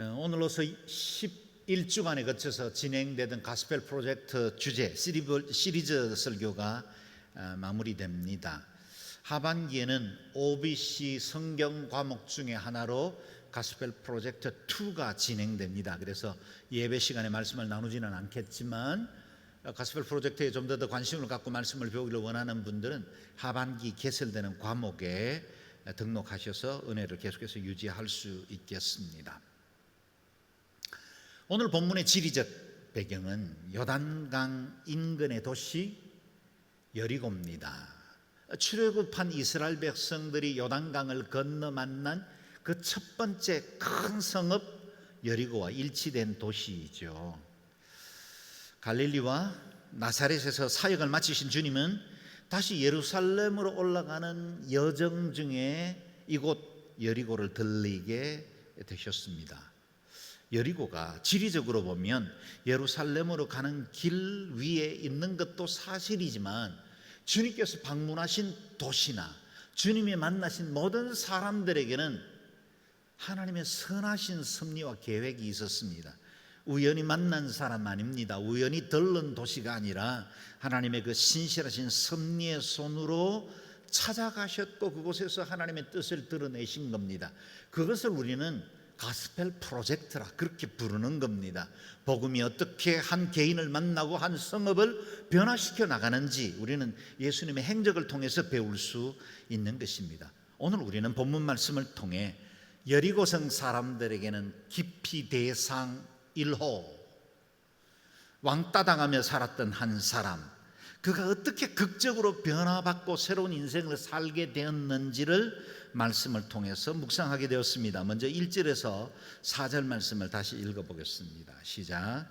오늘로서 11주간에 거쳐서 진행되던 가스펠 프로젝트 주제 시리즈 설교가 마무리됩니다. 하반기에는 OBC 성경 과목 중에 하나로 가스펠 프로젝트 2가 진행됩니다. 그래서 예배 시간에 말씀을 나누지는 않겠지만 가스펠 프로젝트에 좀 더 관심을 갖고 말씀을 배우기를 원하는 분들은 하반기 개설되는 과목에 등록하셔서 은혜를 계속해서 유지할 수 있겠습니다. 오늘 본문의 지리적 배경은 요단강 인근의 도시 여리고입니다. 출애굽한 이스라엘 백성들이 요단강을 건너 만난 그 첫 번째 큰 성읍 여리고와 일치된 도시이죠. 갈릴리와 나사렛에서 사역을 마치신 주님은 다시 예루살렘으로 올라가는 여정 중에 이곳 여리고를 들리게 되셨습니다. 여리고가 지리적으로 보면 예루살렘으로 가는 길 위에 있는 것도 사실이지만 주님께서 방문하신 도시나 주님이 만나신 모든 사람들에게는 하나님의 선하신 섭리와 계획이 있었습니다. 우연히 만난 사람 아닙니다. 우연히 들른 도시가 아니라 하나님의 그 신실하신 섭리의 손으로 찾아가셨고 그곳에서 하나님의 뜻을 드러내신 겁니다. 그것을 우리는 가스펠 프로젝트라 그렇게 부르는 겁니다. 복음이 어떻게 한 개인을 만나고 한 성읍을 변화시켜 나가는지 우리는 예수님의 행적을 통해서 배울 수 있는 것입니다. 오늘 우리는 본문 말씀을 통해 여리고성 사람들에게는 깊이 대상 1호, 왕따 당하며 살았던 한 사람, 그가 어떻게 극적으로 변화받고 새로운 인생을 살게 되었는지를 말씀을 통해서 묵상하게 되었습니다. 먼저 1절에서 4절 말씀을 다시 읽어보겠습니다. 시작.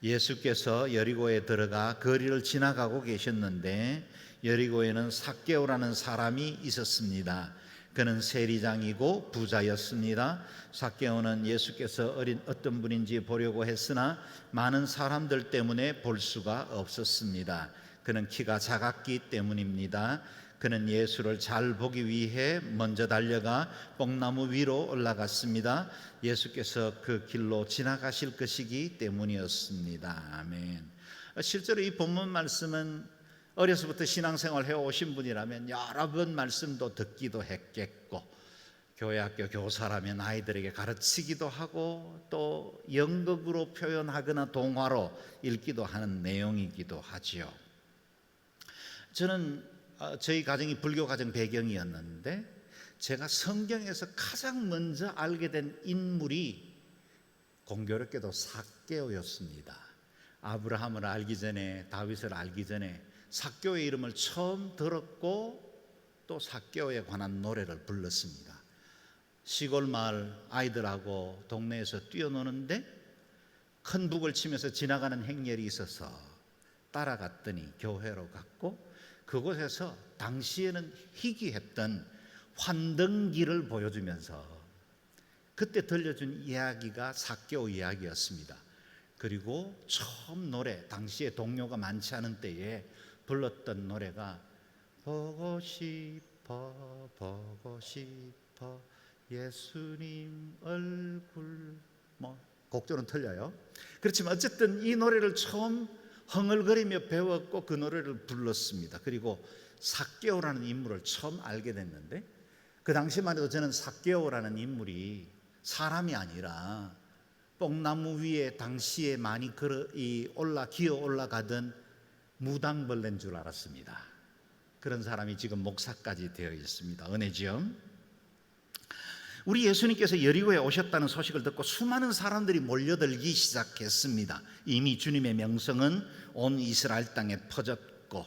예수께서 여리고에 들어가 거리를 지나가고 계셨는데 여리고에는 삭개오라는 사람이 있었습니다. 그는 세리장이고 부자였습니다. 삭개오는 예수께서 어린 어떤 분인지 보려고 했으나 많은 사람들 때문에 볼 수가 없었습니다. 그는 키가 작았기 때문입니다. 그는 예수를 잘 보기 위해 먼저 달려가 뽕나무 위로 올라갔습니다. 예수께서 그 길로 지나가실 것이기 때문이었습니다. 아멘. 실제로 이 본문 말씀은 어려서부터 신앙생활 해오신 분이라면 여러 번 말씀도 듣기도 했겠고 교회학교 교사라면 아이들에게 가르치기도 하고 또 연극으로 표현하거나 동화로 읽기도 하는 내용이기도 하지요. 저는 저희 가정이 불교 가정 배경이었는데 제가 성경에서 가장 먼저 알게 된 인물이 공교롭게도 삭개오였습니다. 아브라함을 알기 전에 다윗을 알기 전에 삭개오의 이름을 처음 들었고 또 삭개오에 관한 노래를 불렀습니다. 시골 마을 아이들하고 동네에서 뛰어노는데 큰 북을 치면서 지나가는 행렬이 있어서 따라갔더니 교회로 갔고 그곳에서 당시에는 희귀했던 환등기를 보여주면서 그때 들려준 이야기가 삭개오 이야기였습니다. 그리고 처음 노래, 당시에 동료가 많지 않은 때에 불렀던 노래가 보고 싶어 보고 싶어 예수님 얼굴, 곡조는 틀려요. 그렇지만 어쨌든 이 노래를 처음 흥얼거리며 배웠고 그 노래를 불렀습니다. 그리고 삭개오라는 인물을 처음 알게 됐는데 그 당시만 해도 저는 삭개오라는 인물이 사람이 아니라 뽕나무 위에 당시에 많이 기어 올라가던 무당벌레인 줄 알았습니다. 그런 사람이 지금 목사까지 되어 있습니다. 은혜지요. 우리 예수님께서 여리고에 오셨다는 소식을 듣고 수많은 사람들이 몰려들기 시작했습니다. 이미 주님의 명성은 온 이스라엘 땅에 퍼졌고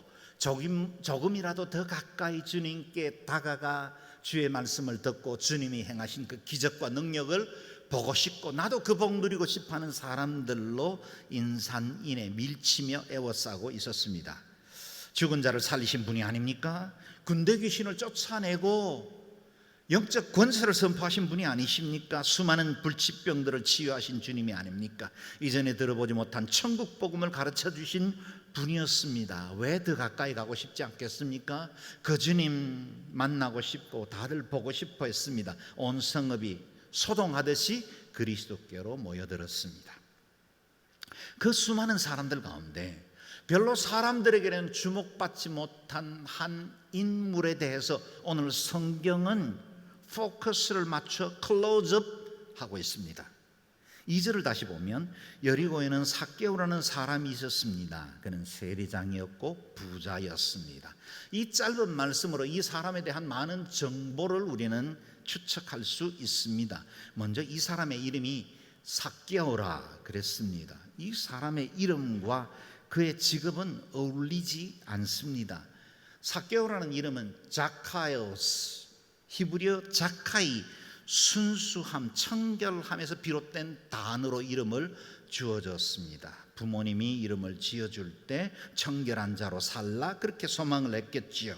조금이라도 더 가까이 주님께 다가가 주의 말씀을 듣고 주님이 행하신 그 기적과 능력을 보고 싶고 나도 그 복 누리고 싶어하는 사람들로 인산인해 밀치며 애워싸고 있었습니다. 죽은 자를 살리신 분이 아닙니까? 군대 귀신을 쫓아내고 영적 권세를 선포하신 분이 아니십니까? 수많은 불치병들을 치유하신 주님이 아닙니까? 이전에 들어보지 못한 천국 복음을 가르쳐 주신 분이었습니다. 왜 더 가까이 가고 싶지 않겠습니까? 그 주님 만나고 싶고 다들 보고 싶어 했습니다. 온 성읍이 소동하듯이 그리스도께로 모여들었습니다. 그 수많은 사람들 가운데 별로 사람들에게는 주목받지 못한 한 인물에 대해서 오늘 성경은 포커스를 맞춰 클로즈업 하고 있습니다. 2절을 다시 보면 여리고에는 삭개오라는 사람이 있었습니다. 그는 세리장이었고 부자였습니다. 이 짧은 말씀으로 이 사람에 대한 많은 정보를 우리는 추측할 수 있습니다. 먼저 이 사람의 이름이 삭개오라 그랬습니다. 이 사람의 이름과 그의 직업은 어울리지 않습니다. 삭개오라는 이름은 자카이오스, 히브리어 자카이, 순수함, 청결함에서 비롯된 단어로 이름을 주어졌습니다. 부모님이 이름을 지어줄 때 청결한 자로 살라 그렇게 소망을 했겠지요.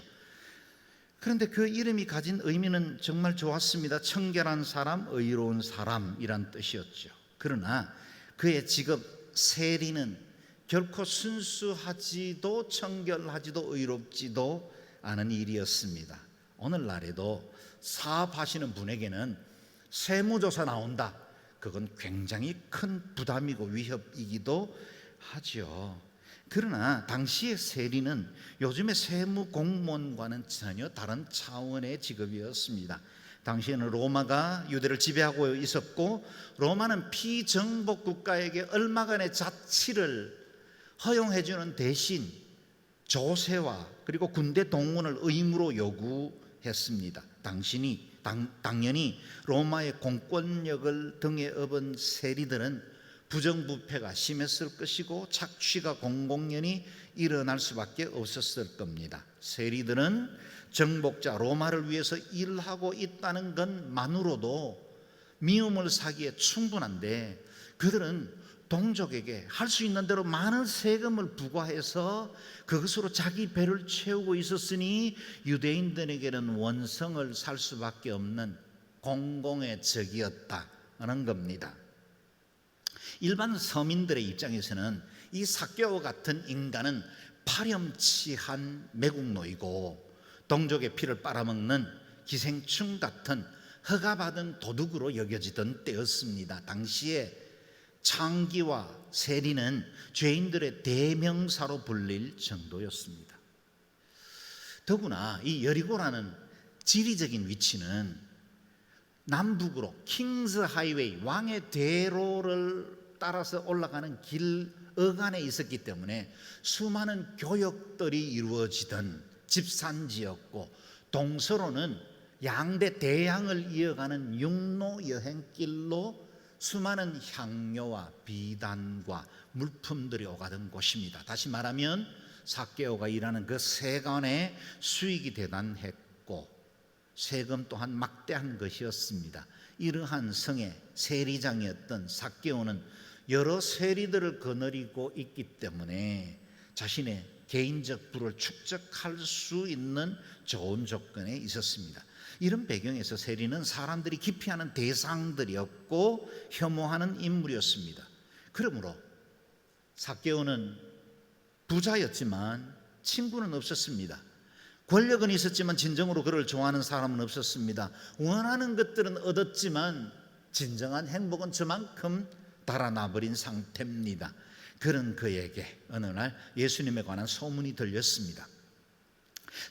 그런데 그 이름이 가진 의미는 정말 좋았습니다. 청결한 사람, 의로운 사람이란 뜻이었죠. 그러나 그의 직업 세리는 결코 순수하지도 청결하지도 의롭지도 않은 일이었습니다. 오늘날에도 사업하시는 분에게는 세무조사 나온다. 그건 굉장히 큰 부담이고 위협이기도 하죠. 그러나 당시의 세리는 요즘의 세무 공무원과는 전혀 다른 차원의 직업이었습니다. 당시에는 로마가 유대를 지배하고 있었고 로마는 피정복 국가에게 얼마간의 자치를 허용해주는 대신 조세와 그리고 군대 동원을 의무로 요구했습니다. 당연히 로마의 공권력을 등에 업은 세리들은 부정부패가 심했을 것이고 착취가 공공연히 일어날 수밖에 없었을 겁니다. 세리들은 정복자 로마를 위해서 일하고 있다는 것만으로도 미움을 사기에 충분한데 그들은 동족에게 할 수 있는 대로 많은 세금을 부과해서 그것으로 자기 배를 채우고 있었으니 유대인들에게는 원성을 살 수밖에 없는 공공의 적이었다는 겁니다. 일반 서민들의 입장에서는 이 삭개오 같은 인간은 파렴치한 매국노이고 동족의 피를 빨아먹는 기생충 같은 허가받은 도둑으로 여겨지던 때였습니다. 당시에 창기와 세리는 죄인들의 대명사로 불릴 정도였습니다. 더구나 이 여리고라는 지리적인 위치는 남북으로 킹스 하이웨이, 왕의 대로를 따라서 올라가는 길 어간에 있었기 때문에 수많은 교역들이 이루어지던 집산지였고 동서로는 양대 대양을 이어가는 육로 여행길로 수많은 향료와 비단과 물품들이 오가던 곳입니다. 다시 말하면 삭개오가 일하는 그 세관의 수익이 대단했고 세금 또한 막대한 것이었습니다. 이러한 성의 세리장이었던 삭개오는 여러 세리들을 거느리고 있기 때문에 자신의 개인적 부를 축적할 수 있는 좋은 조건에 있었습니다. 이런 배경에서 세리는 사람들이 기피하는 대상들이었고 혐오하는 인물이었습니다. 그러므로 삭개오는 부자였지만 친구는 없었습니다. 권력은 있었지만 진정으로 그를 좋아하는 사람은 없었습니다. 원하는 것들은 얻었지만 진정한 행복은 저만큼 달아나버린 상태입니다. 그런 그에게 어느 날 예수님에 관한 소문이 들렸습니다.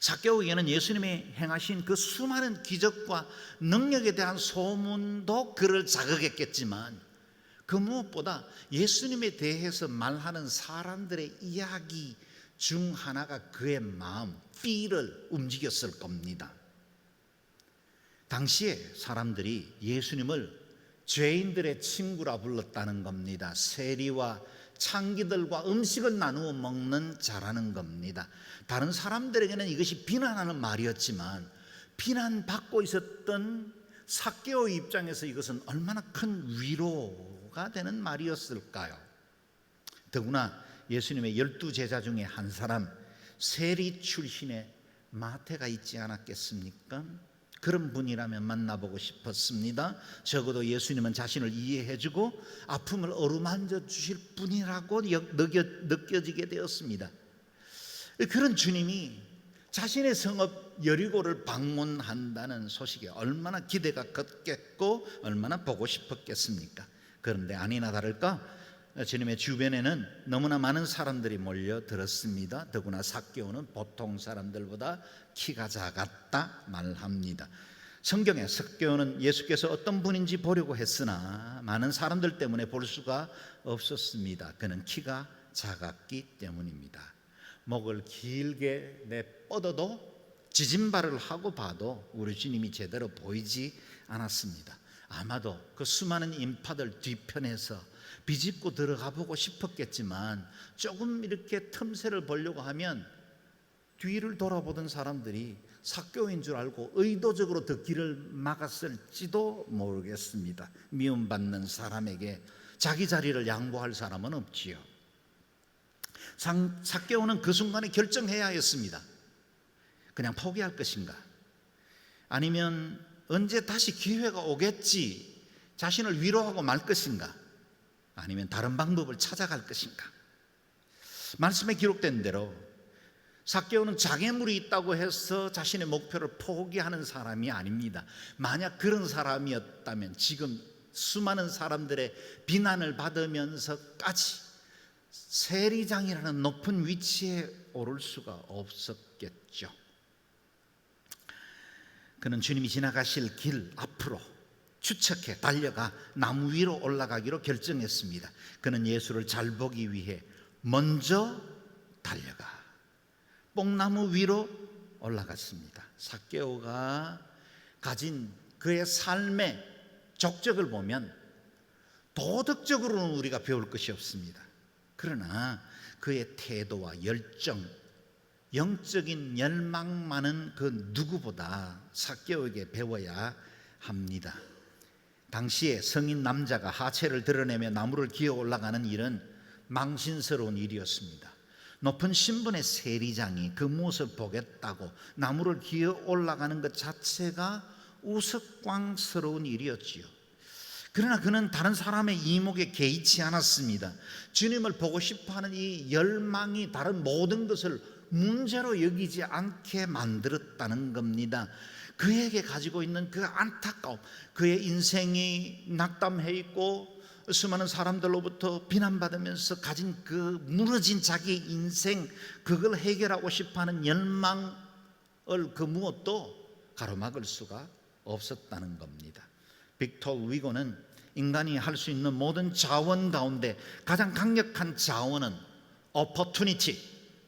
삭개오에게는 예수님이 행하신 그 수많은 기적과 능력에 대한 소문도 그를 자극했겠지만 그 무엇보다 예수님에 대해서 말하는 사람들의 이야기 중 하나가 그의 마음, 삐를 움직였을 겁니다. 당시에 사람들이 예수님을 죄인들의 친구라 불렀다는 겁니다. 세리와 창기들과 음식을 나누어 먹는 자라는 겁니다. 다른 사람들에게는 이것이 비난하는 말이었지만 비난받고 있었던 삭개오 입장에서 이것은 얼마나 큰 위로가 되는 말이었을까요? 더구나 예수님의 12제자 중에 한 사람 세리 출신의 마태가 있지 않았겠습니까? 그런 분이라면 만나보고 싶었습니다. 적어도 예수님은 자신을 이해해주고 아픔을 어루만져 주실 분이라고 느껴지게 되었습니다. 그런 주님이 자신의 성읍 여리고를 방문한다는 소식에 얼마나 기대가 컸겠고 얼마나 보고 싶었겠습니까? 그런데 아니나 다를까 주님의 주변에는 너무나 많은 사람들이 몰려들었습니다. 더구나 삭개오는 보통 사람들보다 키가 작았다 말합니다. 성경에 삭개오는 예수께서 어떤 분인지 보려고 했으나 많은 사람들 때문에 볼 수가 없었습니다. 그는 키가 작았기 때문입니다. 목을 길게 내뻗어도 지진발을 하고 봐도 우리 주님이 제대로 보이지 않았습니다. 아마도 그 수많은 인파들 뒤편에서 비집고 들어가 보고 싶었겠지만 조금 이렇게 틈새를 보려고 하면 뒤를 돌아보던 사람들이 삭개오인 줄 알고 의도적으로 더 길을 막았을지도 모르겠습니다. 미움받는 사람에게 자기 자리를 양보할 사람은 없지요. 삭개오는 그 순간에 결정해야 했습니다. 그냥 포기할 것인가, 아니면 언제 다시 기회가 오겠지 자신을 위로하고 말 것인가, 아니면 다른 방법을 찾아갈 것인가. 말씀에 기록된 대로 삭개오는 장애물이 있다고 해서 자신의 목표를 포기하는 사람이 아닙니다. 만약 그런 사람이었다면 지금 수많은 사람들의 비난을 받으면서까지 세리장이라는 높은 위치에 오를 수가 없었겠죠. 그는 주님이 지나가실 길 앞으로 추측해 달려가 나무 위로 올라가기로 결정했습니다. 그는 예수를 잘 보기 위해 먼저 달려가 뽕나무 위로 올라갔습니다. 삭개오가 가진 그의 삶의 족적을 보면 도덕적으로는 우리가 배울 것이 없습니다. 그러나 그의 태도와 열정, 영적인 열망만은 그 누구보다 삭개오에게 배워야 합니다. 당시에 성인 남자가 하체를 드러내며 나무를 기어 올라가는 일은 망신스러운 일이었습니다. 높은 신분의 세리장이 그 모습을 보겠다고 나무를 기어 올라가는 것 자체가 우스꽝스러운 일이었지요. 그러나 그는 다른 사람의 이목에 개의치 않았습니다. 주님을 보고 싶어하는 이 열망이 다른 모든 것을 문제로 여기지 않게 만들었다는 겁니다. 그에게 가지고 있는 그 안타까움, 그의 인생이 낙담해 있고 수많은 사람들로부터 비난받으면서 가진 그 무너진 자기 인생, 그걸 해결하고 싶어하는 열망을 그 무엇도 가로막을 수가 없었다는 겁니다. 빅토르 위고는 인간이 할 수 있는 모든 자원 가운데 가장 강력한 자원은 opportunity,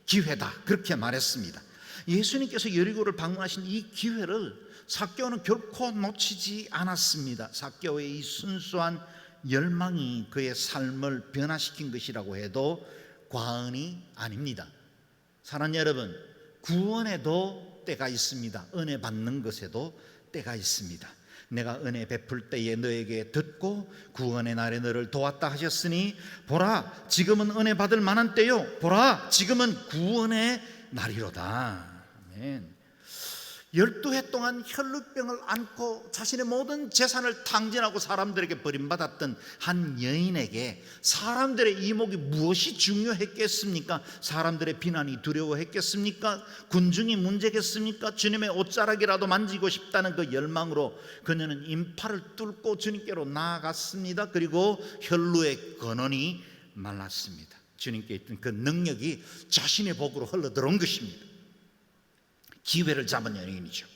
기회다, 그렇게 말했습니다. 예수님께서 여리고를 방문하신 이 기회를 삭개오는 결코 놓치지 않았습니다. 삭개오의 이 순수한 열망이 그의 삶을 변화시킨 것이라고 해도 과언이 아닙니다. 사랑하는 여러분, 구원에도 때가 있습니다. 은혜 받는 것에도 때가 있습니다. 내가 은혜 베풀 때에 너에게 듣고 구원의 날에 너를 도왔다 하셨으니 보라, 지금은 은혜 받을 만한 때요, 보라, 지금은 구원의 날이로다. 아멘. 12해 동안 혈루병을 안고 자신의 모든 재산을 탕진하고 사람들에게 버림받았던 한 여인에게 사람들의 이목이 무엇이 중요했겠습니까? 사람들의 비난이 두려워했겠습니까? 군중이 문제겠습니까? 주님의 옷자락이라도 만지고 싶다는 그 열망으로 그녀는 인파를 뚫고 주님께로 나아갔습니다. 그리고 혈루의 근원이 말랐습니다. 주님께 있던 그 능력이 자신의 복으로 흘러들어온 것입니다. 기회를 잡은 여인이죠.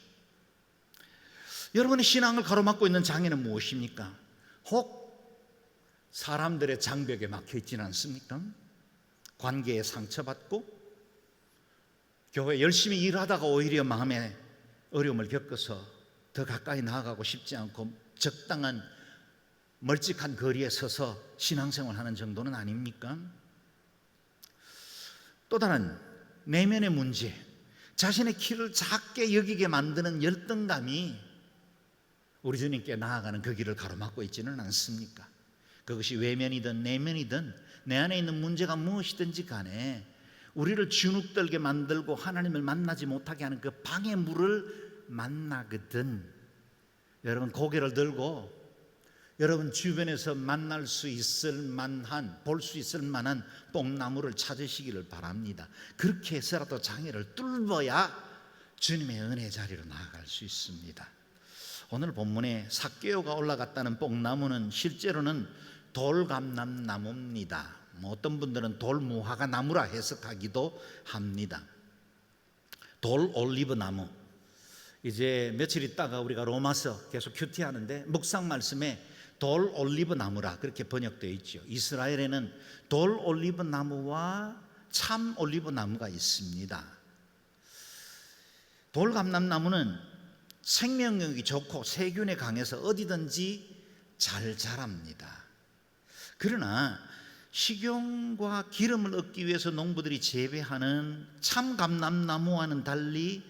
여러분의 신앙을 가로막고 있는 장애는 무엇입니까? 혹 사람들의 장벽에 막혀 있지는 않습니까? 관계에 상처받고 교회 열심히 일하다가 오히려 마음에 어려움을 겪어서 더 가까이 나아가고 싶지 않고 적당한 멀찍한 거리에 서서 신앙생활하는 정도는 아닙니까? 또 다른 내면의 문제, 자신의 키를 작게 여기게 만드는 열등감이 우리 주님께 나아가는 그 길을 가로막고 있지는 않습니까? 그것이 외면이든 내면이든 내 안에 있는 문제가 무엇이든지 간에 우리를 주눅들게 만들고 하나님을 만나지 못하게 하는 그 방해물을 만나거든 여러분 고개를 들고 여러분 주변에서 만날 수 있을 만한, 볼 수 있을 만한 뽕나무를 찾으시기를 바랍니다. 그렇게 해서라도 장애를 뚫어야 주님의 은혜 자리로 나아갈 수 있습니다. 오늘 본문에 삭개오가 올라갔다는 뽕나무는 실제로는 돌감람나무입니다. 어떤 분들은 돌무화과 나무라 해석하기도 합니다. 돌올리브나무. 이제 며칠 있다가 우리가 로마서 계속 큐티하는데 묵상 말씀에 돌올리브나무라 그렇게 번역되어 있죠. 이스라엘에는 돌올리브나무와 참올리브나무가 있습니다. 돌감람나무는 생명력이 좋고 세균에 강해서 어디든지 잘 자랍니다. 그러나 식용과 기름을 얻기 위해서 농부들이 재배하는 참감람나무와는 달리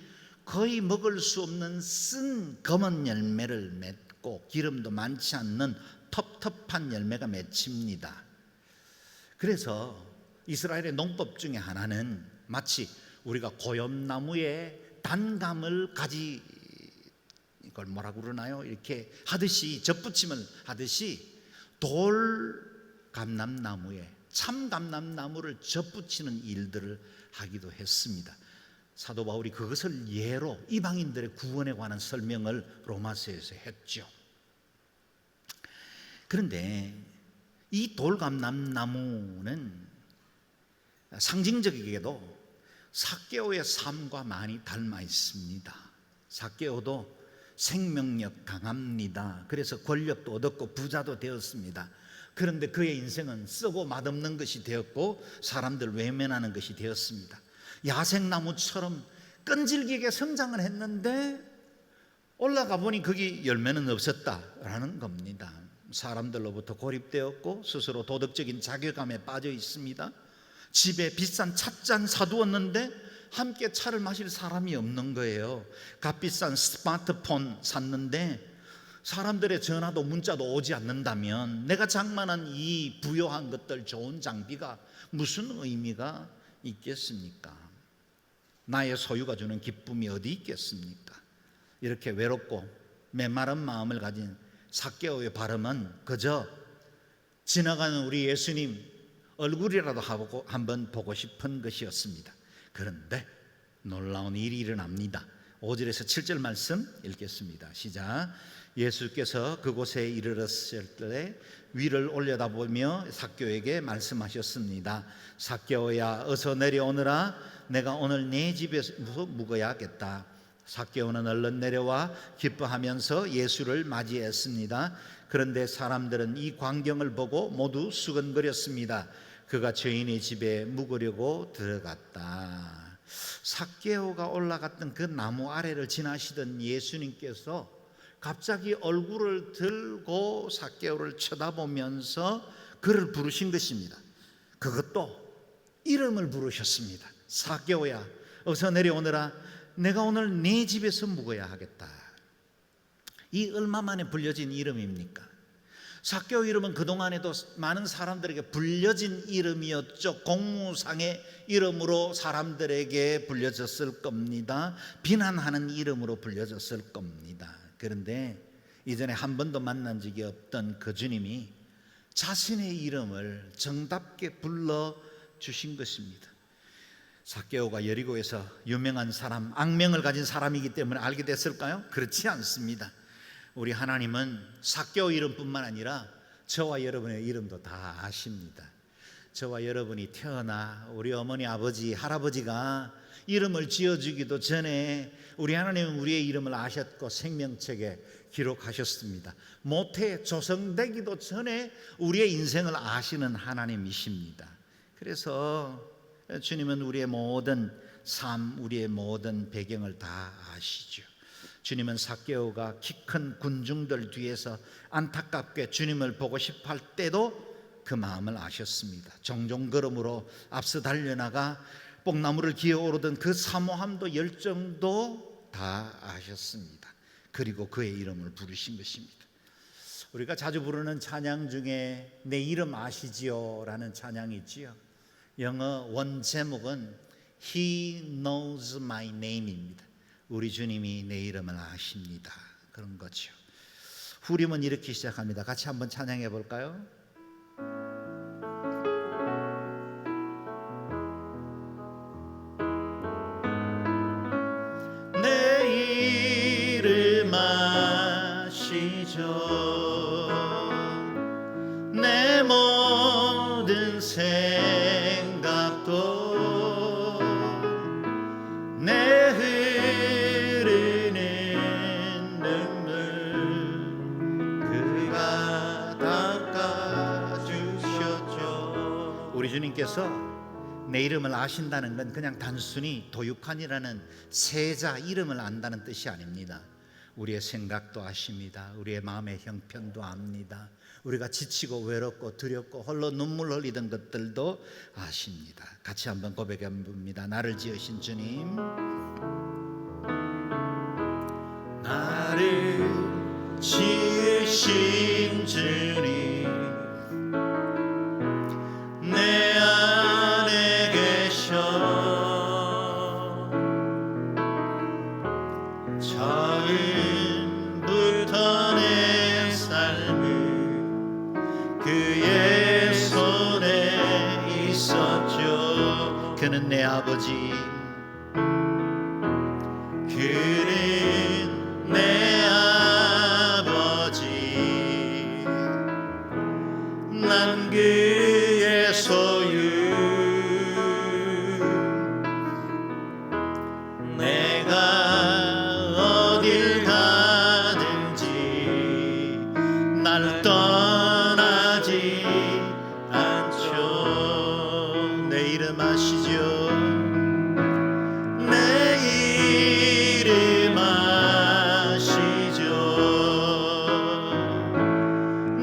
거의 먹을 수 없는 쓴 검은 열매를 맺고 기름도 많지 않는 텁텁한 열매가 맺힙니다. 그래서 이스라엘의 농법 중에 하나는 마치 우리가 고염나무의 단감을 이걸 뭐라고 그러나요? 이렇게 하듯이 접붙임을 하듯이 돌감람나무에 참감람나무를 접붙이는 일들을 하기도 했습니다. 사도 바울이 그것을 예로 이방인들의 구원에 관한 설명을 로마서에서 했죠. 그런데 이 돌감람나무는 상징적이게도 삭개오의 삶과 많이 닮아 있습니다. 삭개오도 생명력 강합니다. 그래서 권력도 얻었고 부자도 되었습니다. 그런데 그의 인생은 썩고 맛없는 것이 되었고 사람들 외면하는 것이 되었습니다. 야생나무처럼 끈질기게 성장을 했는데 올라가 보니 거기 열매는 없었다라는 겁니다. 사람들로부터 고립되었고 스스로 도덕적인 자괴감에 빠져 있습니다. 집에 비싼 찻잔 사두었는데 함께 차를 마실 사람이 없는 거예요. 값비싼 스마트폰 샀는데 사람들의 전화도 문자도 오지 않는다면 내가 장만한 이 부요한 것들, 좋은 장비가 무슨 의미가 있겠습니까? 나의 소유가 주는 기쁨이 어디 있겠습니까? 이렇게 외롭고 메마른 마음을 가진 삭개오의 발음은 그저 지나가는 우리 예수님 얼굴이라도 한번 보고 싶은 것이었습니다. 그런데 놀라운 일이 일어납니다. 5절에서 7절 말씀 읽겠습니다. 시작. 예수께서 그곳에 이르렀을 때 위를 올려다보며 삭개오에게 말씀하셨습니다. 삭개오야, 어서 내려오너라. 내가 오늘 네 집에서 묵어야겠다. 삭개오는 얼른 내려와 기뻐하면서 예수를 맞이했습니다. 그런데 사람들은 이 광경을 보고 모두 수근거렸습니다. 그가 죄인의 집에 묵으려고 들어갔다. 삭개오가 올라갔던 그 나무 아래를 지나시던 예수님께서 갑자기 얼굴을 들고 삭개오를 쳐다보면서 그를 부르신 것입니다. 그것도 이름을 부르셨습니다. 삭개오야, 어서 내려오너라. 내가 오늘 네 집에서 묵어야 하겠다. 이 얼마 만에 불려진 이름입니까? 삭개오 이름은 그동안에도 많은 사람들에게 불려진 이름이었죠. 공무상의 이름으로 사람들에게 불려졌을 겁니다. 비난하는 이름으로 불려졌을 겁니다. 그런데 이전에 한 번도 만난 적이 없던 그 주님이 자신의 이름을 정답게 불러주신 것입니다. 삭개오가 여리고에서 유명한 사람, 악명을 가진 사람이기 때문에 알게 됐을까요? 그렇지 않습니다. 우리 하나님은 삭개오 이름뿐만 아니라 저와 여러분의 이름도 다 아십니다. 저와 여러분이 태어나 우리 어머니, 아버지, 할아버지가 이름을 지어주기도 전에 우리 하나님은 우리의 이름을 아셨고 생명책에 기록하셨습니다. 모태 조성되기도 전에 우리의 인생을 아시는 하나님이십니다. 그래서 주님은 우리의 모든 삶, 우리의 모든 배경을 다 아시죠. 주님은 삭개오가 키 큰 군중들 뒤에서 안타깝게 주님을 보고 싶어 할 때도 그 마음을 아셨습니다. 종종 걸음으로 앞서 달려나가 뽕나무를 기어오르던 그 사모함도 열정도 다 아셨습니다. 그리고 그의 이름을 부르신 것입니다. 우리가 자주 부르는 찬양 중에 내 이름 아시지요? 라는 찬양이 있지요. 영어 원 제목은 He knows my name입니다. 우리 주님이 내 이름을 아십니다. 그런 거죠. 후림은 이렇게 시작합니다. 같이 한번 찬양해 볼까요? 내 모든 생각도 내 흐르는 눈물 그가 닦아주셨죠. 우리 주님께서 내 이름을 아신다는 건 그냥 단순히 도육환이라는 세자 이름을 안다는 뜻이 아닙니다. 우리의 생각도 아십니다. 우리의 마음의 형편도 압니다. 우리가 지치고 외롭고 두렵고 홀로 눈물 흘리던 것들도 아십니다. 같이 한번 고백해 봅니다. 나를 지으신 주님, 나를 지으신 주님, 내 안에 계셔 처음부터 내 삶을 그의 손에 있었죠. 그는 내 아버지, 그는 내 아버지, 난 그의 소유. 내가 어딜 가든지 날 떠나지 않죠. 내 이름 아시죠? 내 이름 아시죠?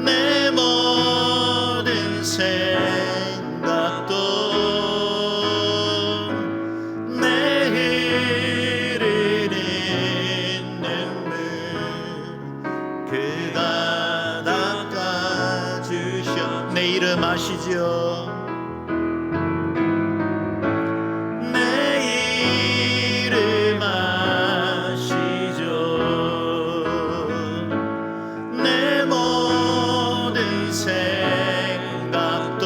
내 모든 생각도 내 흐르는 눈물 그가 닦아주셔. 내 이름 아시죠? 내 이름 아시죠? 내 모든 생각도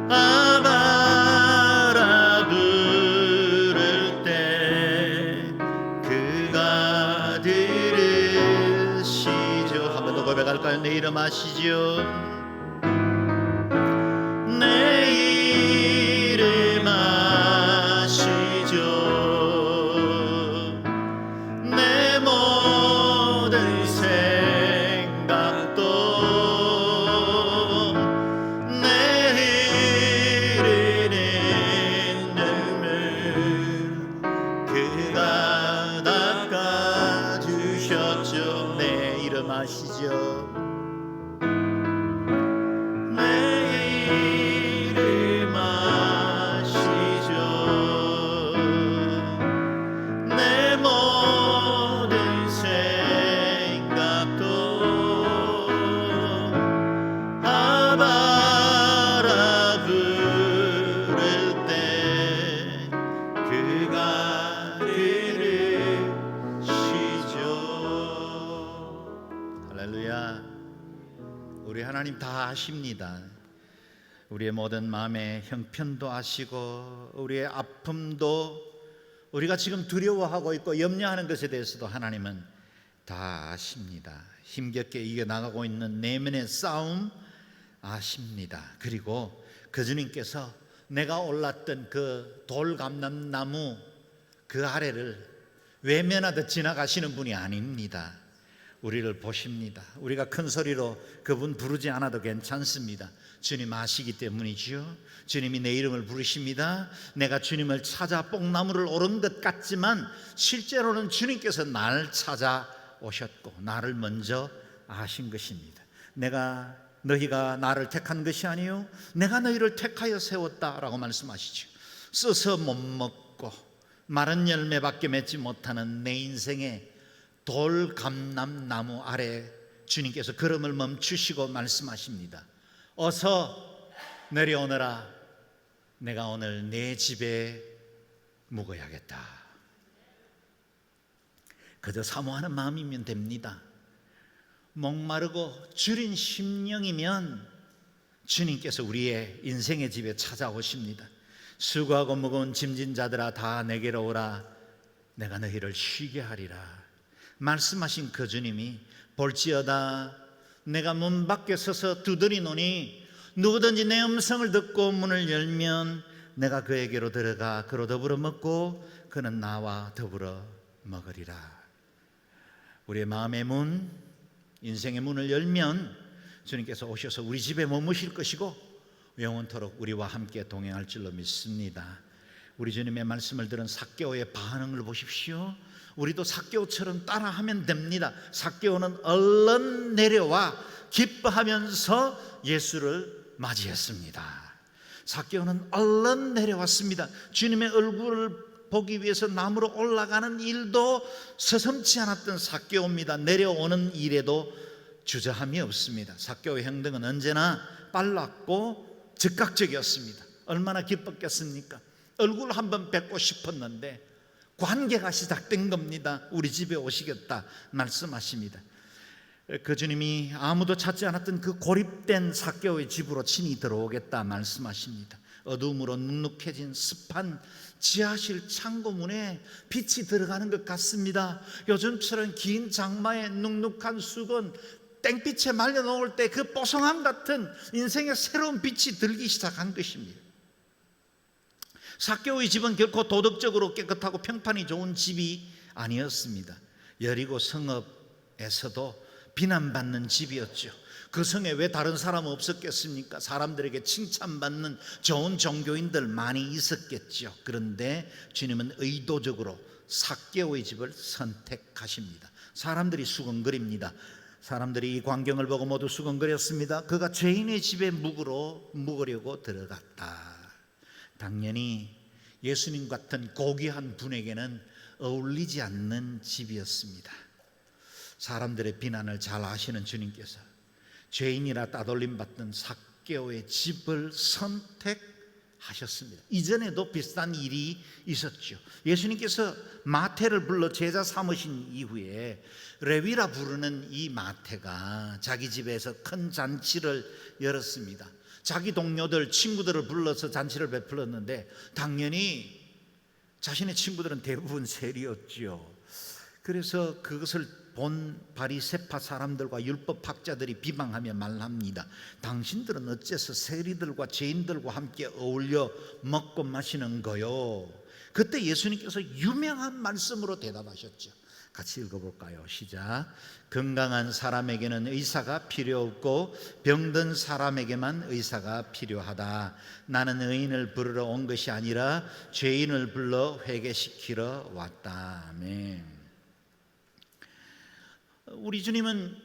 아바라 부를 때 그가 들으시죠. 한 번 더 고백할까요? 내 이름 아시죠? 내 이름 아시죠? 내 모든 생각도 내 흐르는 눈물 그가 닦아주셨죠. 내 이름 아시죠? 우리 하나님 다 아십니다. 우리의 모든 마음의 형편도 아시고 우리의 아픔도 우리가 지금 두려워하고 있고 염려하는 것에 대해서도 하나님은 다 아십니다. 힘겹게 이겨나가고 있는 내면의 싸움 아십니다. 그리고 그 주님께서 내가 올랐던 그 돌감람나무 그 아래를 외면하듯 지나가시는 분이 아닙니다. 우리를 보십니다. 우리가 큰 소리로 그분 부르지 않아도 괜찮습니다. 주님 아시기 때문이지요. 주님이 내 이름을 부르십니다. 내가 주님을 찾아 뽕나무를 오른 것 같지만 실제로는 주님께서 나를 찾아오셨고 나를 먼저 아신 것입니다. 너희가 나를 택한 것이 아니요 내가 너희를 택하여 세웠다라고 말씀하시죠. 써서 못 먹고 마른 열매밖에 맺지 못하는 내 인생의 돌감람나무 아래 주님께서 걸음을 멈추시고 말씀하십니다. 어서 내려오너라. 내가 오늘 내 집에 묵어야겠다. 그저 사모하는 마음이면 됩니다. 목마르고 줄인 심령이면 주님께서 우리의 인생의 집에 찾아오십니다. 수고하고 무거운 짐진 자들아 다 내게로 오라. 내가 너희를 쉬게 하리라. 말씀하신 그 주님이 볼지어다 내가 문 밖에 서서 두드리노니 누구든지 내 음성을 듣고 문을 열면 내가 그에게로 들어가 그로 더불어 먹고 그는 나와 더불어 먹으리라. 우리의 마음의 문, 인생의 문을 열면 주님께서 오셔서 우리 집에 머무실 것이고 영원토록 우리와 함께 동행할 줄로 믿습니다. 우리 주님의 말씀을 들은 삭개오의 반응을 보십시오. 우리도 삭개오처럼 따라하면 됩니다. 삭개오는 얼른 내려와 기뻐하면서 예수를 맞이했습니다. 삭개오는 얼른 내려왔습니다. 주님의 얼굴을 보기 위해서 나무로 올라가는 일도 서슴지 않았던 삭개오입니다. 내려오는 일에도 주저함이 없습니다. 삭개오의 행동은 언제나 빨랐고 즉각적이었습니다. 얼마나 기뻤겠습니까? 얼굴 한번 뵙고 싶었는데 관계가 시작된 겁니다. 우리 집에 오시겠다 말씀하십니다. 그 주님이 아무도 찾지 않았던 그 고립된 삭개오의 집으로 친히 들어오겠다 말씀하십니다. 어두움으로 눅눅해진 습한 지하실 창고문에 빛이 들어가는 것 같습니다. 요즘처럼 긴 장마에 눅눅한 숲은 땡빛에 말려놓을 때 그 뽀송함 같은 인생의 새로운 빛이 들기 시작한 것입니다. 삭개오의 집은 결코 도덕적으로 깨끗하고 평판이 좋은 집이 아니었습니다. 여리고 성읍에서도 비난받는 집이었죠. 그 성에 왜 다른 사람 없었겠습니까? 사람들에게 칭찬받는 좋은 종교인들 많이 있었겠죠. 그런데 주님은 의도적으로 삭개오의 집을 선택하십니다. 사람들이 수근거립니다. 사람들이 이 광경을 보고 모두 수근거렸습니다. 그가 죄인의 집에 묵으려고 들어갔다. 당연히 예수님 같은 고귀한 분에게는 어울리지 않는 집이었습니다. 사람들의 비난을 잘 아시는 주님께서 죄인이라 따돌림 받던 삭개오의 집을 선택하셨습니다. 이전에도 비슷한 일이 있었죠. 예수님께서 마태를 불러 제자 삼으신 이후에 레위라 부르는 이 마태가 자기 집에서 큰 잔치를 열었습니다. 자기 동료들, 친구들을 불러서 잔치를 베풀었는데 당연히 자신의 친구들은 대부분 세리였죠. 그래서 그것을 본 바리새파 사람들과 율법학자들이 비방하며 말합니다. 당신들은 어째서 세리들과 죄인들과 함께 어울려 먹고 마시는 거요? 그때 예수님께서 유명한 말씀으로 대답하셨죠. 같이 읽어볼까요? 시작. 건강한 사람에게는 의사가 필요 없고 병든 사람에게만 의사가 필요하다. 나는 의인을 부르러 온 것이 아니라 죄인을 불러 회개시키러 왔다. 아멘. 우리 주님은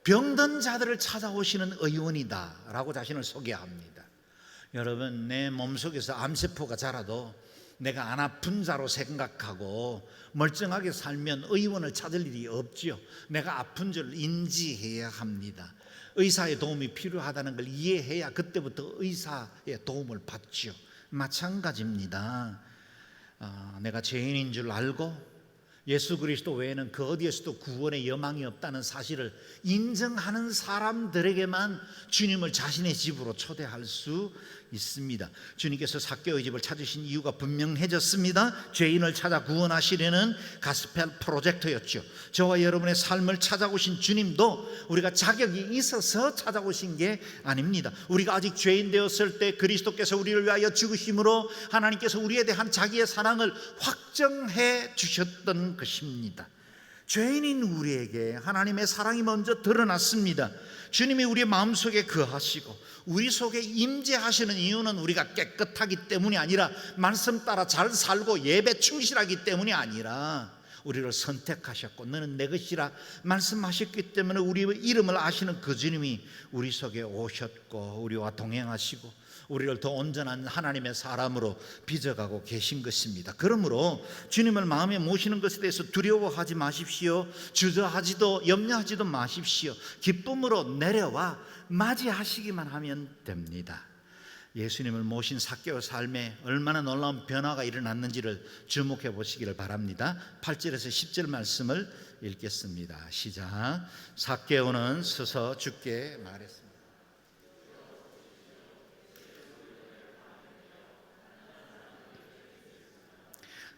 병든 자들을 찾아오시는 의원이다 라고 자신을 소개합니다. 여러분, 내 몸속에서 암세포가 자라도 내가 안 아픈 자로 생각하고 멀쩡하게 살면 의원을 찾을 일이 없죠. 내가 아픈 줄 인지해야 합니다. 의사의 도움이 필요하다는 걸 이해해야 그때부터 의사의 도움을 받죠. 마찬가지입니다. 내가 죄인인 줄 알고 예수 그리스도 외에는 그 어디에서도 구원의 여망이 없다는 사실을 인정하는 사람들에게만 주님을 자신의 집으로 초대할 수 있습니다. 주님께서 삭개오의 집을 찾으신 이유가 분명해졌습니다. 죄인을 찾아 구원하시려는 가스펠 프로젝트였죠. 저와 여러분의 삶을 찾아오신 주님도 우리가 자격이 있어서 찾아오신 게 아닙니다. 우리가 아직 죄인 되었을 때 그리스도께서 우리를 위하여 죽으심으로 하나님께서 우리에 대한 자기의 사랑을 확정해 주셨던 것입니다. 죄인인 우리에게 하나님의 사랑이 먼저 드러났습니다. 주님이 우리의 마음속에 거하시고 우리 속에 임재하시는 이유는 우리가 깨끗하기 때문이 아니라 말씀 따라 잘 살고 예배 충실하기 때문이 아니라 우리를 선택하셨고 너는 내 것이라 말씀하셨기 때문에 우리의 이름을 아시는 그 주님이 우리 속에 오셨고 우리와 동행하시고 우리를 더 온전한 하나님의 사람으로 빚어가고 계신 것입니다. 그러므로 주님을 마음에 모시는 것에 대해서 두려워하지 마십시오. 주저하지도 염려하지도 마십시오. 기쁨으로 내려와 맞이하시기만 하면 됩니다. 예수님을 모신 삭개오 삶에 얼마나 놀라운 변화가 일어났는지를 주목해 보시기를 바랍니다. 8절에서 10절 말씀을 읽겠습니다. 시작. 삭개오는 서서 주께 말했습니다.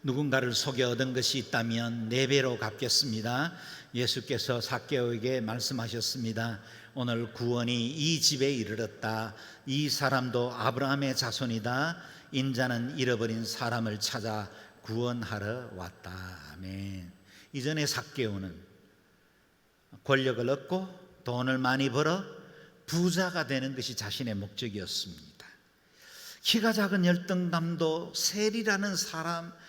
누군가를 속여 얻은 것이 있다면 4배로 갚겠습니다. 예수께서 삭개오에게 말씀하셨습니다. 오늘 구원이 이 집에 이르렀다. 이 사람도 아브라함의 자손이다. 인자는 잃어버린 사람을 찾아 구원하러 왔다. 아멘. 이전에 삭개오는 권력을 얻고 돈을 많이 벌어 부자가 되는 것이 자신의 목적이었습니다. 키가 작은 열등감도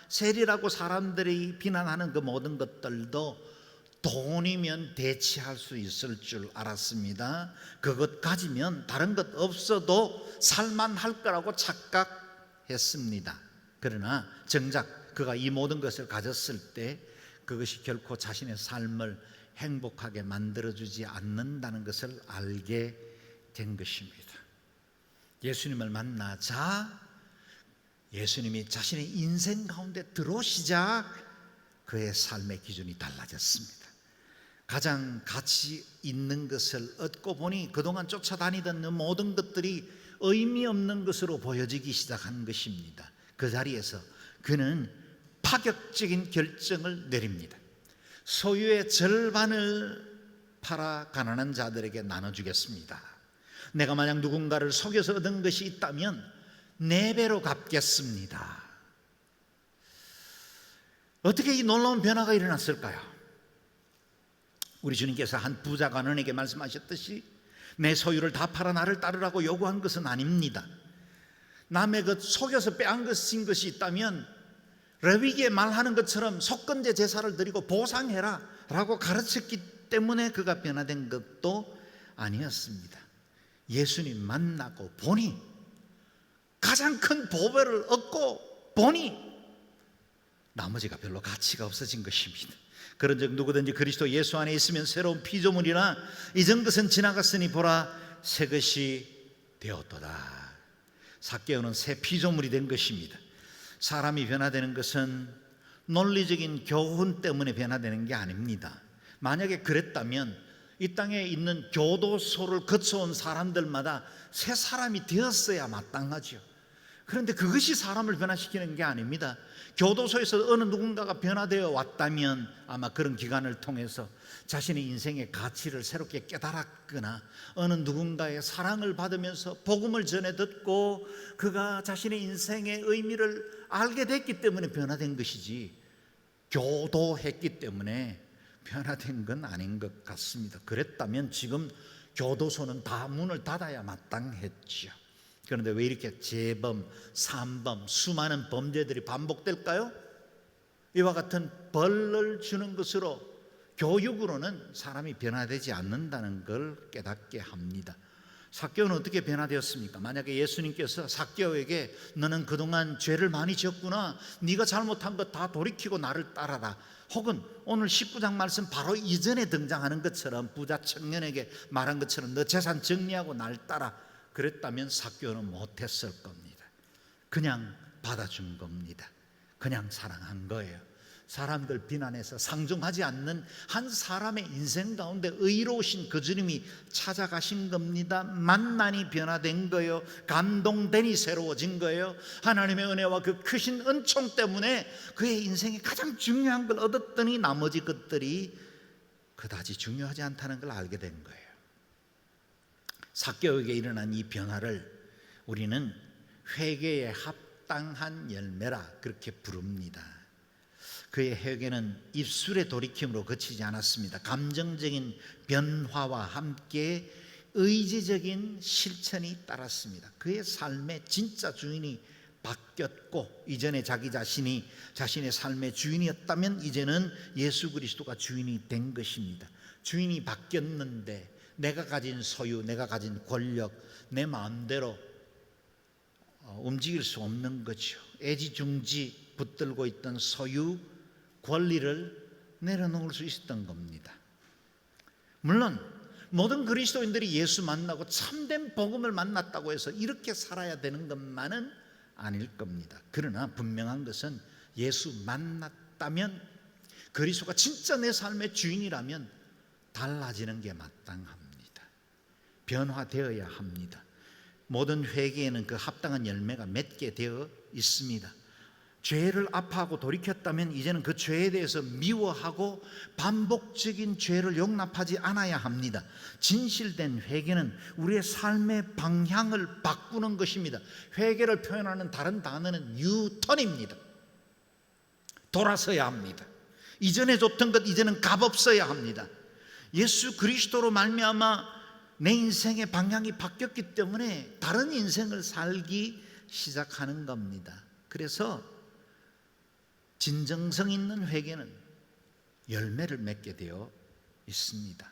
세리라고 사람들이 비난하는 그 모든 것들도 돈이면 대체할 수 있을 줄 알았습니다. 그것 가지면 다른 것 없어도 살만할 거라고 착각했습니다. 그러나 정작 그가 이 모든 것을 가졌을 때 그것이 결코 자신의 삶을 행복하게 만들어주지 않는다는 것을 알게 된 것입니다. 예수님을 만나자 예수님이 자신의 인생 가운데 들어오시자 그의 삶의 기준이 달라졌습니다. 가장 가치 있는 것을 얻고 보니 그동안 쫓아다니던 모든 것들이 의미 없는 것으로 보여지기 시작한 것입니다. 그 자리에서 그는 파격적인 결정을 내립니다. 소유의 절반을 팔아 가난한 자들에게 나눠주겠습니다. 내가 만약 누군가를 속여서 얻은 것이 있다면 4배로 갚겠습니다. 어떻게 이 놀라운 변화가 일어났을까요? 우리 주님께서 한 부자 관원에게 말씀하셨듯이 내 소유를 다 팔아 나를 따르라고 요구한 것은 아닙니다. 남의 것 속여서 빼앗은 것이 있다면 레위기에 말하는 것처럼 속건제 제사를 드리고 보상해라 라고 가르쳤기 때문에 그가 변화된 것도 아니었습니다. 예수님 만나고 보니 가장 큰 보배를 얻고 보니 나머지가 별로 가치가 없어진 것입니다. 그런즉 누구든지 그리스도 예수 안에 있으면 새로운 피조물이나 이전 것은 지나갔으니 보라 새 것이 되었도다. 삭개오는 새 피조물이 된 것입니다. 사람이 변화되는 것은 논리적인 교훈 때문에 변화되는 게 아닙니다. 만약에 그랬다면 이 땅에 있는 교도소를 거쳐온 사람들마다 새 사람이 되었어야 마땅하죠. 그런데 그것이 사람을 변화시키는 게 아닙니다. 교도소에서 어느 누군가가 변화되어 왔다면 아마 그런 기간을 통해서 자신의 인생의 가치를 새롭게 깨달았거나 어느 누군가의 사랑을 받으면서 복음을 전해 듣고 그가 자신의 인생의 의미를 알게 됐기 때문에 변화된 것이지 교도했기 때문에 변화된 건 아닌 것 같습니다. 그랬다면 지금 교도소는 다 문을 닫아야 마땅했죠. 그런데 왜 이렇게 재범, 산범, 수많은 범죄들이 반복될까요? 이와 같은 벌을 주는 것으로 교육으로는 사람이 변화되지 않는다는 걸 깨닫게 합니다. 삭개오는 어떻게 변화되었습니까? 만약에 예수님께서 삭개오에게 너는 그동안 죄를 많이 지었구나, 네가 잘못한 것 다 돌이키고 나를 따라라, 혹은 오늘 19장 말씀 바로 이전에 등장하는 것처럼 부자 청년에게 말한 것처럼 너 재산 정리하고 날 따라 그랬다면 삭개오는 못했을 겁니다. 그냥 받아준 겁니다. 그냥 사랑한 거예요. 사람들 비난해서 상종하지 않는 한 사람의 인생 가운데 의로우신 그 주님이 찾아가신 겁니다. 만나니 변화된 거예요. 감동되니 새로워진 거예요. 하나님의 은혜와 그 크신 은총 때문에 그의 인생에 가장 중요한 걸 얻었더니 나머지 것들이 그다지 중요하지 않다는 걸 알게 된 거예요. 삭개오에게 일어난 이 변화를 우리는 회개에 합당한 열매라 그렇게 부릅니다. 그의 회개는 입술의 돌이킴으로 그치지 않았습니다. 감정적인 변화와 함께 의지적인 실천이 따랐습니다. 그의 삶의 진짜 주인이 바뀌었고 이전에 자기 자신이 자신의 삶의 주인이었다면 이제는 예수 그리스도가 주인이 된 것입니다. 주인이 바뀌었는데 내가 가진 소유, 내가 가진 권력, 내 마음대로 움직일 수 없는 거죠. 애지중지 붙들고 있던 소유, 권리를 내려놓을 수 있었던 겁니다. 물론 모든 그리스도인들이 예수 만나고 참된 복음을 만났다고 해서 이렇게 살아야 되는 것만은 아닐 겁니다. 그러나 분명한 것은 예수 만났다면 그리스도가 진짜 내 삶의 주인이라면 달라지는 게 마땅합니다. 변화되어야 합니다. 모든 회개에는 그 합당한 열매가 맺게 되어 있습니다. 죄를 아파하고 돌이켰다면 이제는 그 죄에 대해서 미워하고 반복적인 죄를 용납하지 않아야 합니다. 진실된 회개는 우리의 삶의 방향을 바꾸는 것입니다. 회개를 표현하는 다른 단어는 유턴입니다. 돌아서야 합니다. 이전에 줬던 것 이제는 값없어야 합니다. 예수 그리스도로 말미암아 내 인생의 방향이 바뀌었기 때문에 다른 인생을 살기 시작하는 겁니다. 그래서 진정성 있는 회개는 열매를 맺게 되어 있습니다.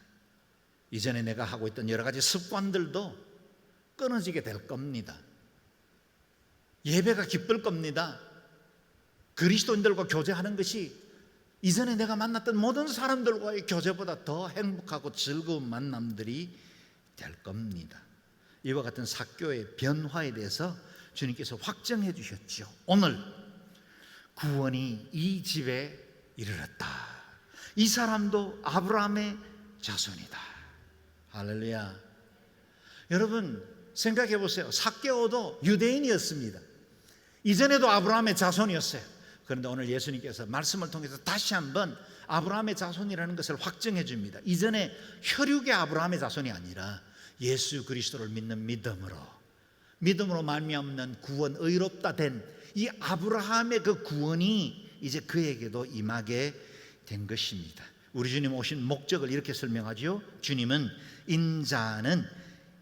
이전에 내가 하고 있던 여러 가지 습관들도 끊어지게 될 겁니다. 예배가 기쁠 겁니다. 그리스도인들과 교제하는 것이 이전에 내가 만났던 모든 사람들과의 교제보다 더 행복하고 즐거운 만남들이 될 겁니다. 이와 같은 삭개오의 변화에 대해서 주님께서 확정해 주셨죠. 오늘 구원이 이 집에 이르렀다. 이 사람도 아브라함의 자손이다. 할렐루야. 여러분 생각해 보세요. 삭개오도 유대인이었습니다. 이전에도 아브라함의 자손이었어요. 그런데 오늘 예수님께서 말씀을 통해서 다시 한번 아브라함의 자손이라는 것을 확정해 줍니다. 이전에 혈육의 아브라함의 자손이 아니라 예수 그리스도를 믿는 믿음으로 말미암는 구원, 의롭다 된 이 아브라함의 그 구원이 이제 그에게도 임하게 된 것입니다. 우리 주님 오신 목적을 이렇게 설명하죠. 주님은 인자는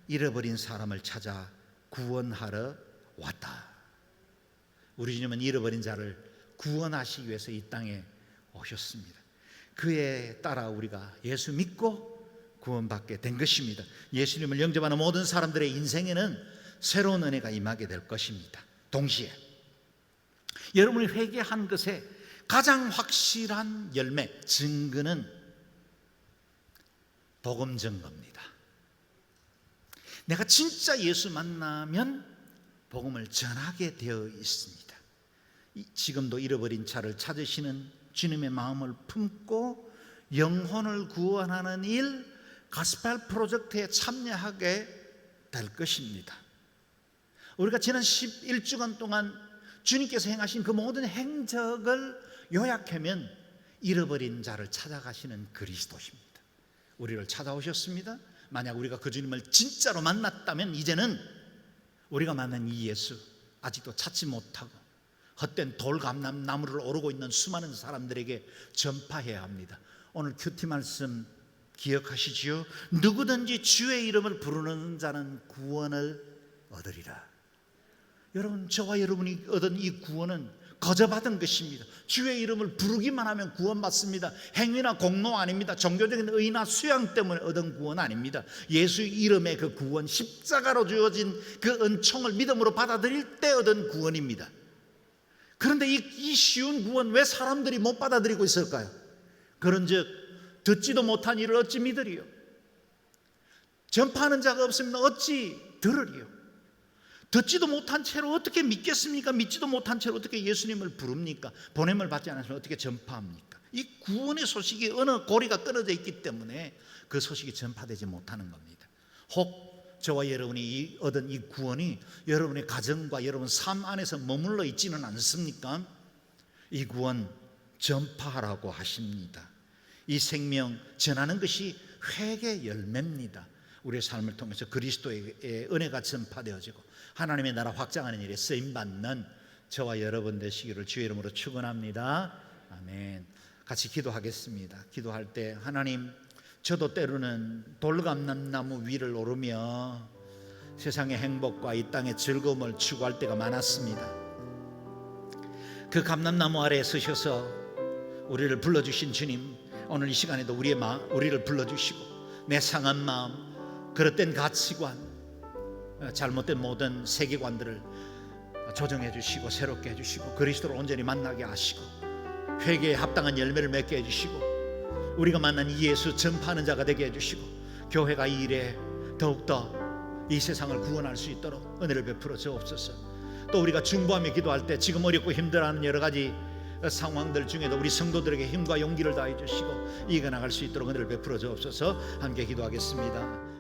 잃어버린 사람을 찾아 구원하러 왔다. 우리 주님은 잃어버린 자를 구원하시기 위해서 이 땅에 오셨습니다. 그에 따라 우리가 예수 믿고 구원받게 된 것입니다. 예수님을 영접하는 모든 사람들의 인생에는 새로운 은혜가 임하게 될 것입니다. 동시에 여러분이 회개한 것에 가장 확실한 열매, 증거는 복음 증거입니다. 내가 진짜 예수 만나면 복음을 전하게 되어 있습니다. 지금도 잃어버린 자를 찾으시는 주님의 마음을 품고 영혼을 구원하는 일, 가스펠 프로젝트에 참여하게 될 것입니다. 우리가 지난 11주간 동안 주님께서 행하신 그 모든 행적을 요약하면 잃어버린 자를 찾아가시는 그리스도십니다. 우리를 찾아오셨습니다. 만약 우리가 그 주님을 진짜로 만났다면 이제는 우리가 만난 이 예수 아직도 찾지 못하고 헛된 돌감나무를 오르고 있는 수많은 사람들에게 전파해야 합니다. 오늘 큐티 말씀 기억하시지요? 누구든지 주의 이름을 부르는 자는 구원을 얻으리라. 여러분, 저와 여러분이 얻은 이 구원은 거저받은 것입니다. 주의 이름을 부르기만 하면 구원받습니다. 행위나 공로 아닙니다. 종교적인 의나 수양 때문에 얻은 구원 아닙니다. 예수 이름의 그 구원, 십자가로 주어진 그 은총을 믿음으로 받아들일 때 얻은 구원입니다. 그런데 이 쉬운 구원 왜 사람들이 못 받아들이고 있을까요? 그런즉 듣지도 못한 이를 어찌 믿으리요? 전파하는 자가 없으면 어찌 들으리요? 듣지도 못한 채로 어떻게 믿겠습니까? 믿지도 못한 채로 어떻게 예수님을 부릅니까? 보냄을 받지 않으면 어떻게 전파합니까? 이 구원의 소식이 어느 고리가 끊어져 있기 때문에 그 소식이 전파되지 못하는 겁니다. 혹 저와 여러분이 얻은 이 구원이 여러분의 가정과 여러분 삶 안에서 머물러 있지는 않습니까? 이 구원 전파하라고 하십니다. 이 생명 전하는 것이 회개 열매입니다. 우리의 삶을 통해서 그리스도의 은혜가 전파되어지고 하나님의 나라 확장하는 일에 쓰임받는 저와 여러분 되시기를 주의 이름으로 축원합니다. 아멘. 같이 기도하겠습니다. 기도할 때 하나님, 저도 때로는 돌감나무 위를 오르며 세상의 행복과 이 땅의 즐거움을 추구할 때가 많았습니다. 그 감람나무 아래에 서셔서 우리를 불러주신 주님, 오늘 이 시간에도 우리를 불러주시고 내 상한 마음, 그릇된 가치관, 잘못된 모든 세계관들을 조정해 주시고 새롭게 해주시고 그리스도를 온전히 만나게 하시고 회개에 합당한 열매를 맺게 해주시고 우리가 만난 이 예수 전파하는 자가 되게 해주시고 교회가 이 일에 더욱더 이 세상을 구원할 수 있도록 은혜를 베풀어 주옵소서. 또 우리가 중보하며 기도할 때 지금 어렵고 힘들어하는 여러 가지 상황들 중에도 우리 성도들에게 힘과 용기를 다해 주시고 이겨나갈 수 있도록 은혜를 베풀어 주옵소서. 함께 기도하겠습니다.